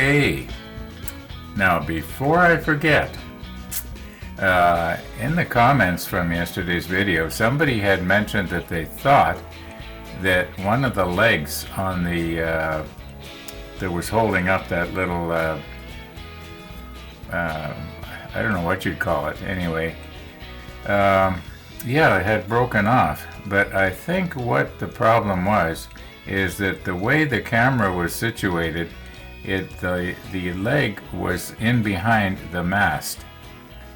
Okay, now before I forget, in the comments from yesterday's video, somebody had mentioned that they thought that one of the legs on the that was holding up that little I don't know what you'd call it anyway, yeah, it had broken off. But I think what the problem was is that the way the camera was situated, the leg was in behind the mast.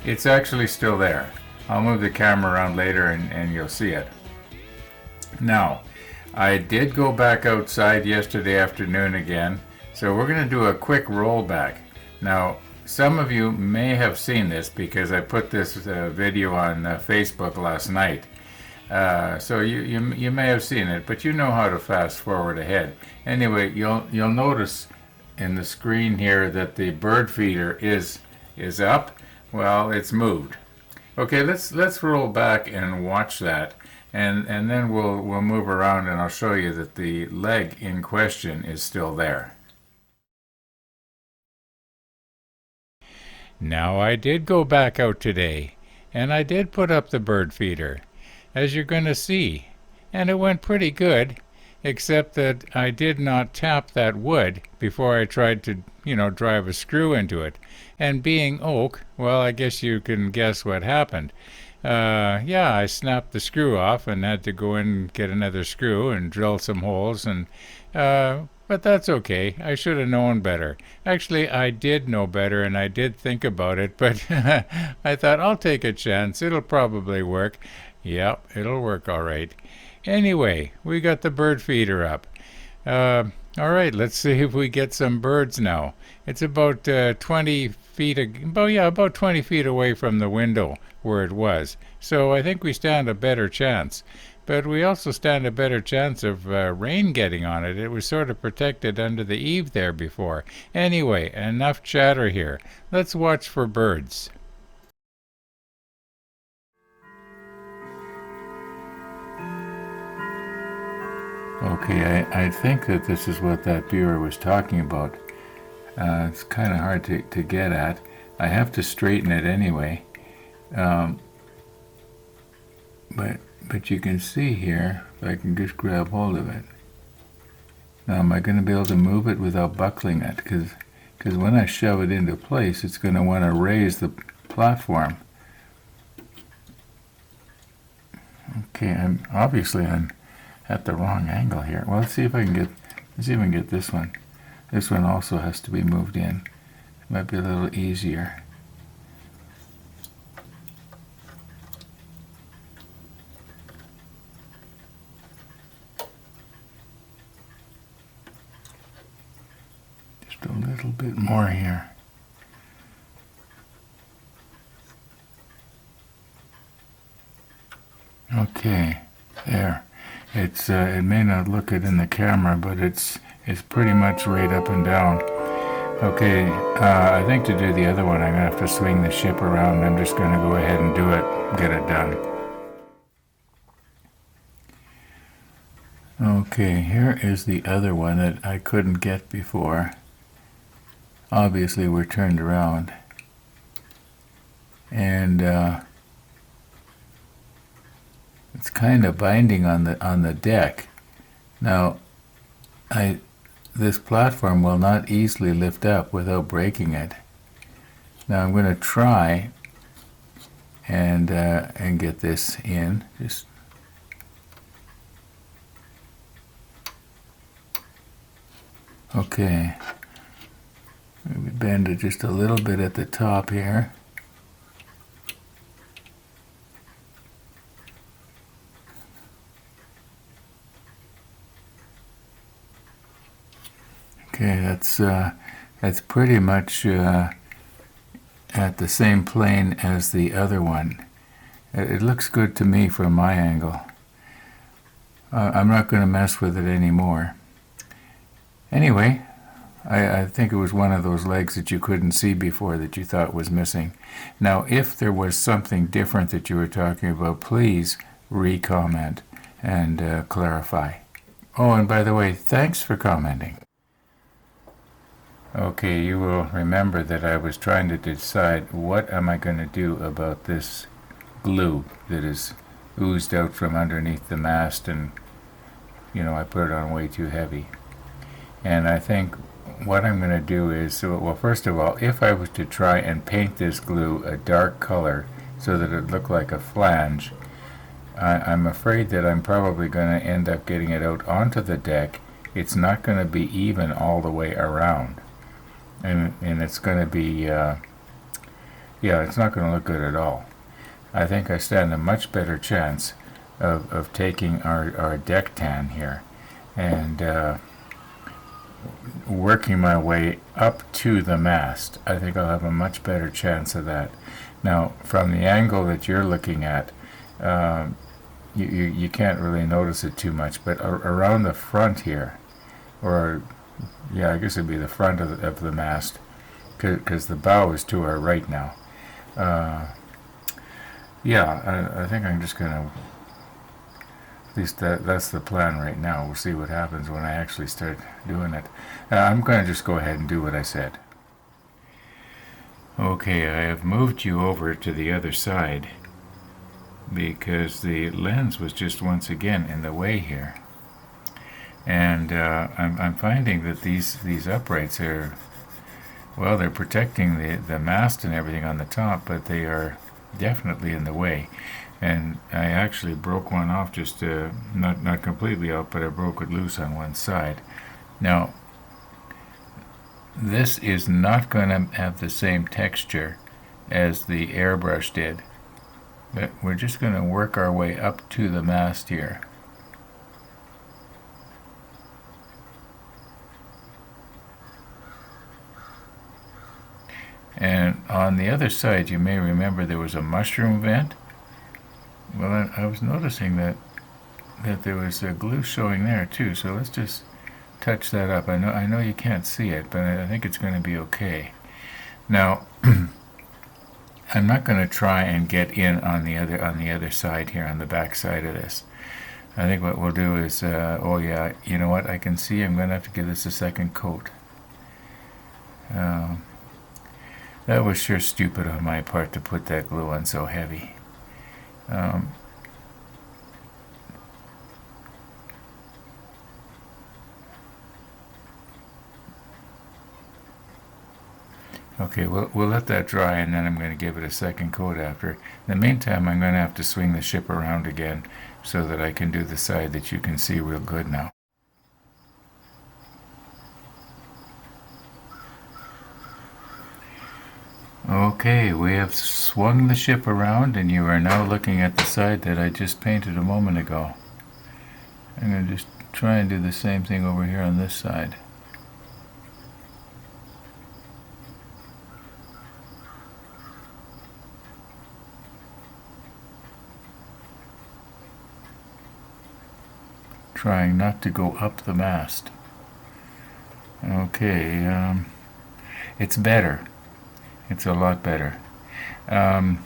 It's actually still there. I'll move the camera around later and you'll see it. Now, I did go back outside yesterday afternoon again, so we're going to do a quick rollback. Now, some of you may have seen this because I put this video on Facebook last night. So you may have seen it, but you know how to fast forward ahead. Anyway, you'll notice in the screen here that the bird feeder is up. Well, it's moved. Okay, let's roll back and watch that, and then we'll move around and I'll show you that the leg in question is still there. Now, I did go back out today, and I did put up the bird feeder, as you're going to see, and it went pretty good, except that I did not tap that wood before I tried to, drive a screw into it. And being oak, well, I guess you can guess what happened. Yeah, I snapped the screw off and had to go in and get another screw and drill some holes, and but that's okay. I should have known better. Actually, I did know better, and I did think about it, but I thought I'll take a chance. It'll probably work. Yep, it'll work all right. Anyway, we got the bird feeder up. All right, let's see if we get some birds now. It's about 20 feet, about 20 feet away from the window where it was. So I think we stand a better chance. But we also stand a better chance of rain getting on it. It was sort of protected under the eave there before. Anyway, enough chatter here. Let's watch for birds. Okay, I think that this is what that viewer was talking about. It's kind of hard to get at. I have to straighten it anyway. But you can see here, if I can just grab hold of it. Now, am I going to be able to move it without buckling it? Because when I shove it into place, it's going to want to raise the platform. Okay, I'm at the wrong angle here. Well, let's see if I can get this one. This one also has to be moved in. It might be a little easier. Just a little bit more here. Okay, there. It may not look it in the camera, but it's pretty much right up and down. Okay, I think to do the other one, I'm going to have to swing the ship around. I'm just going to go ahead and do it, get it done. Okay, here is the other one that I couldn't get before. Obviously, we're turned around. And it's kind of binding on the deck. Now, this platform will not easily lift up without breaking it. Now I'm going to try and get this in. Just okay. Maybe bend it just a little bit at the top here. Okay, that's pretty much at the same plane as the other one. It looks good to me from my angle. I'm not going to mess with it anymore. Anyway, I think it was one of those legs that you couldn't see before that you thought was missing. Now, if there was something different that you were talking about, please re-comment and clarify. Oh, and by the way, thanks for commenting. Okay, you will remember that I was trying to decide what am I going to do about this glue that is oozed out from underneath the mast, and I put it on way too heavy. And I think what I'm going to do is, well, first of all, if I was to try and paint this glue a dark color so that it looked like a flange, I'm afraid that I'm probably going to end up getting it out onto the deck. It's not going to be even all the way around. And it's going to be, it's not going to look good at all. I think I stand a much better chance of taking our deck tan here and working my way up to the mast. I think I'll have a much better chance of that. Now, from the angle that you're looking at, you can't really notice it too much, but around the front here, or I guess it'd be the front of the mast, because the bow is to our right now. I think I'm just going to, at least that's the plan right now. We'll see what happens when I actually start doing it. I'm going to just go ahead and do what I said. Okay, I have moved you over to the other side because the lens was just once again in the way here. And I'm finding that these uprights are, well, they're protecting the mast and everything on the top, but they are definitely in the way. And I actually broke one off, just not completely out, but I broke it loose on one side. Now, this is not going to have the same texture as the airbrush did, but we're just going to work our way up to the mast here. And on the other side, you may remember there was a mushroom vent. Well, I was noticing that there was a glue showing there too, so let's just touch that up. I know you can't see it, but I think it's going to be okay. Now, I'm not going to try and get in on the other side here, on the back side of this. I think what we'll do is, you know what? I can see I'm going to have to give this a second coat. That was sure stupid on my part to put that glue on so heavy. Okay, we'll let that dry, and then I'm going to give it a second coat after. In the meantime, I'm going to have to swing the ship around again so that I can do the side that you can see real good now. Okay, we have swung the ship around, and you are now looking at the side that I just painted a moment ago. I'm going to just try and do the same thing over here on this side. Trying not to go up the mast. Okay, it's better. It's a lot better. As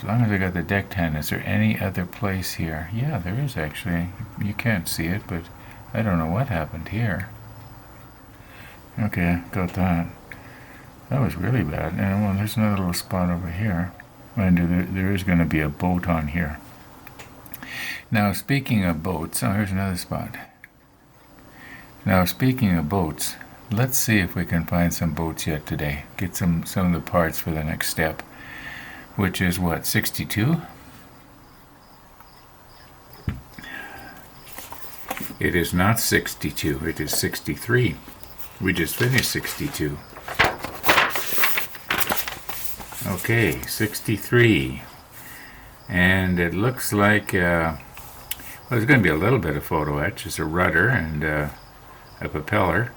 long as I got the deck tan, is there any other place here? Yeah, there is actually. You can't see it, but I don't know what happened here. Okay, got that. That was really bad. And well, there's another little spot over here. And there is going to be a boat on here. Now, speaking of boats, here's another spot. Now, speaking of boats, let's see if we can find some boats yet today. Get some of the parts for the next step, which is what, 62? It is not 62, it is 63. We just finished 62. Okay, 63. And it looks like, well, there's going to be a little bit of photo etch. It's a rudder and a propeller.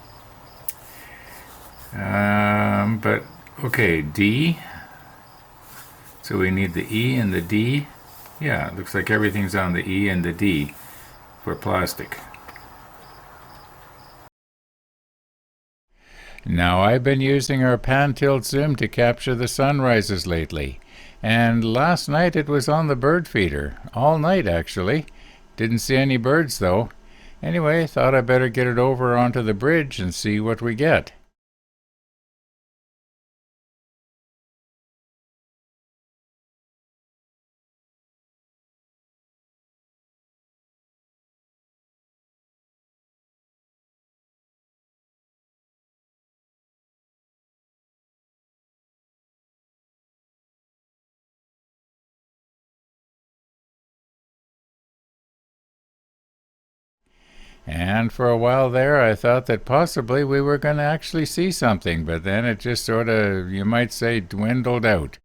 But, okay, D. So we need the E and the D. Yeah, it looks like everything's on the E and the D for plastic. Now, I've been using our pan tilt zoom to capture the sunrises lately. And last night it was on the bird feeder. All night, actually. Didn't see any birds, though. Anyway, thought I better get it over onto the bridge and see what we get. And for a while there, I thought that possibly we were going to actually see something, but then it just sort of, you might say, dwindled out.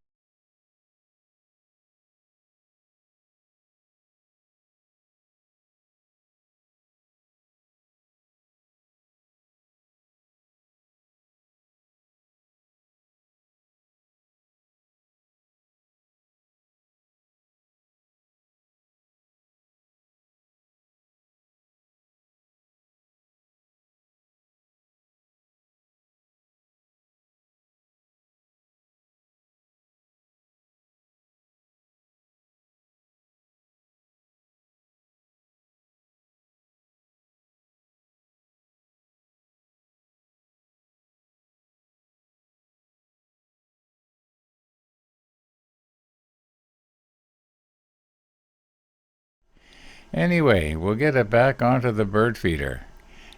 Anyway, we'll get it back onto the bird feeder.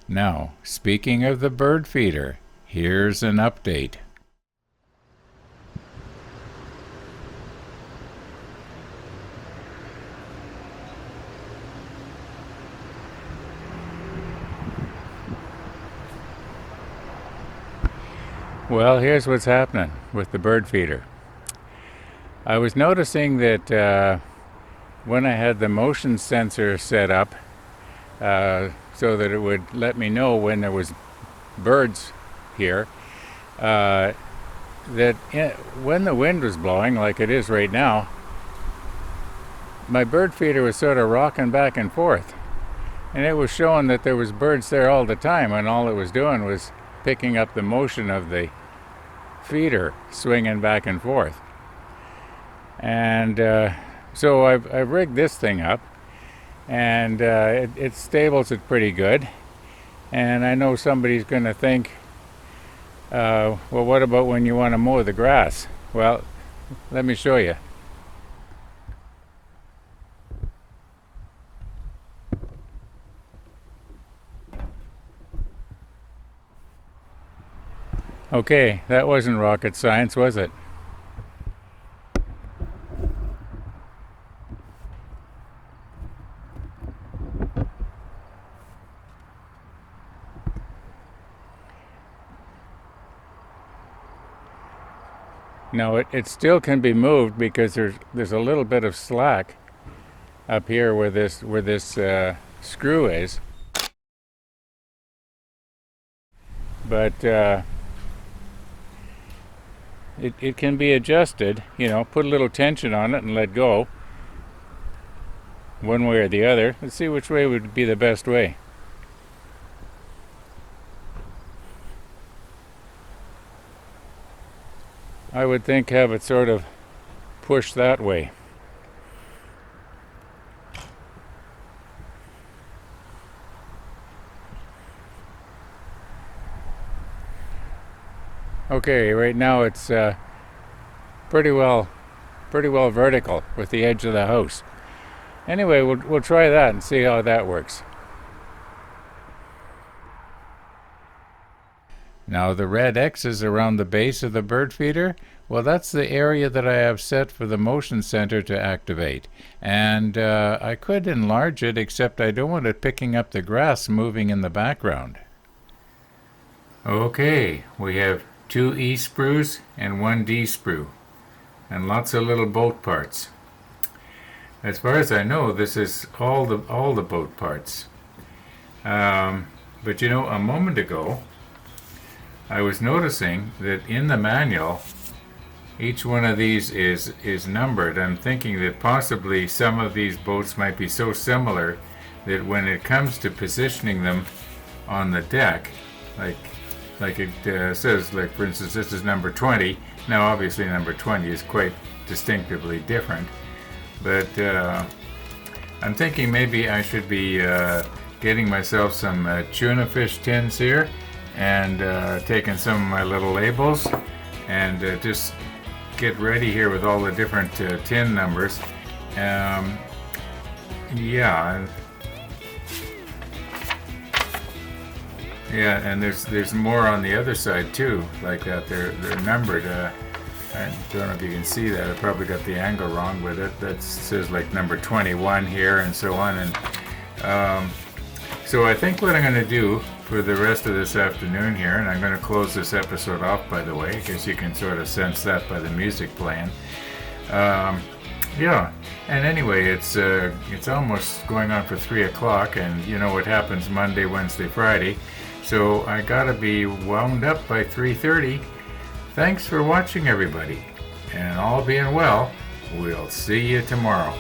Now, speaking of the bird feeder, here's an update. Well, here's what's happening with the bird feeder. I was noticing that when I had the motion sensor set up so that it would let me know when there was birds here, when the wind was blowing like it is right now, my bird feeder was sort of rocking back and forth, and it was showing that there was birds there all the time, and all it was doing was picking up the motion of the feeder swinging back and forth. And so I've rigged this thing up, and it stables it pretty good. And I know somebody's going to think, well, what about when you want to mow the grass? Well, let me show you. Okay, that wasn't rocket science, was it? No, it still can be moved because there's a little bit of slack up here where this screw is, but it can be adjusted. You know, put a little tension on it and let go, one way or the other. Let's see which way would be the best way. I would think have it sort of push that way. Okay, right now it's pretty well vertical with the edge of the house. Anyway, we'll try that and see how that works. Now the red X's around the base of the bird feeder, well, that's the area that I have set for the motion center to activate. And I could enlarge it, except I don't want it picking up the grass moving in the background. Okay, we have 2 E sprues and 1 D sprue, and lots of little boat parts. As far as I know, this is all the boat parts. But you know, a moment ago, I was noticing that in the manual, each one of these is numbered. I'm thinking that possibly some of these boats might be so similar that when it comes to positioning them on the deck, like it says, like for instance, this is number 20. Now obviously number 20 is quite distinctively different, but I'm thinking maybe I should be getting myself some tuna fish tins here, and taking some of my little labels, and just get ready here with all the different tin numbers. Yeah, and there's more on the other side too, like that. They're numbered. I don't know if you can see that. I probably got the angle wrong with it. That says like number 21 here and so on. And so I think what I'm going to do for the rest of this afternoon here, and I'm going to close this episode off, by the way, because you can sort of sense that by the music playing. Yeah, and anyway, it's almost going on for 3 o'clock, and you know what happens Monday, Wednesday, Friday. So I gotta be wound up by 3:30. Thanks for watching, everybody, and all being well, we'll see you tomorrow.